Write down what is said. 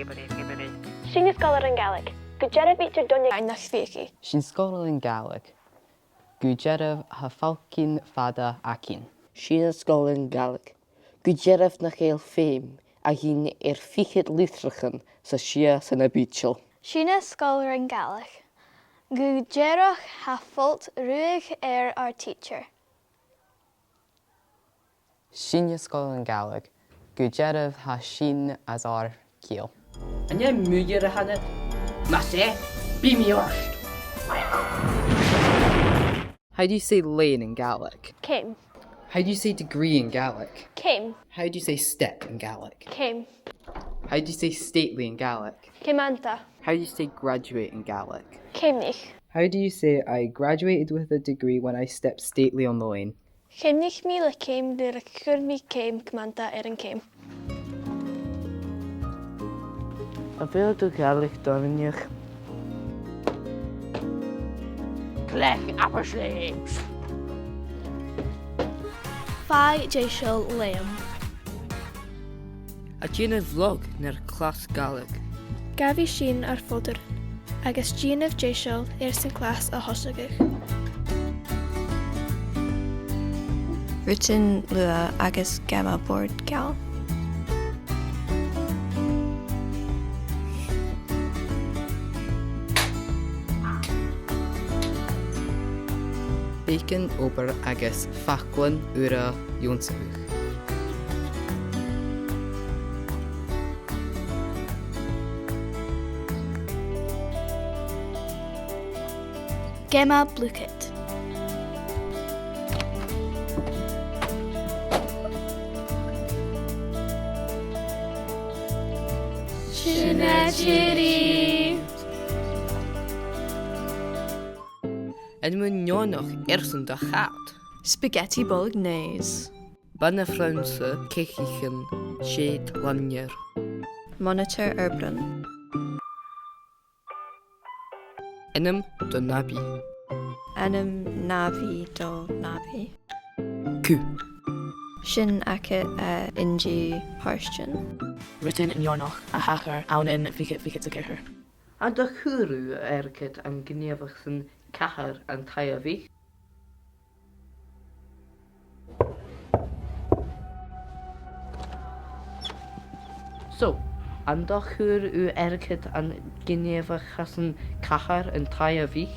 Sgrios-Sgroladh yn Gaelig. Gwydgeraf beitio'r dwniau ein nachfeiki. Sgrios-Sgroladh yn Gaelig. Gwydgeraf hyfalcyn fada acyn. Sgrios-Sgroladh yn Gaelig. Gwydgeraf na chael ffeim a hyn ffichyd lythrachan sa sia sy'n y beitiol. Sgrios-Sgroladh yn Gaelig. Gwydgerach haffalt rwyg our teacher. Sgrios-Sgroladh yn Gaelig. Gwydgeraf ha sin as our kiel. And yeah, Mhuilinn hannet. Masse, be me worst. How do you say lane in Gaelic? Came. How do you say degree in Gaelic? Came. How do you say step in Gaelic? Came. How do you say stately in Gaelic? Cemanta. How do you say graduate in Gaelic? Cemnich. How do you say I graduated with a degree when I stepped stately on the lane? Cemnich mi le came dyr y cwr mi came cemanta yn came. A fel dy Gaelig dorniach. Lech Abersley. Fai Jaisiol Liam. A dyn y vlog na'r clas Gaelig. Gafi sin ar ffodur. Agus Gynaf Jaisiol sy'n clas a hosogach. Written lua agus gamma board gal. Bacon ober agus faclan ura Jonsach. Gemma Bluket. Shinachiri. En mijn nog ergens de gaat. Spaghetti bolognese. Banne Franse kechichen, shade lanjer. Monitor urban. Enem de nabi. Anim navi do navi. Ku. Shin ake inji harshin. Written in Yornoch, a hacker, awn in fiket a kicher. A de churu erket an gnievachsen cahar an tayavi. So, an de churu erket an gnievachsen cahar an tayavi.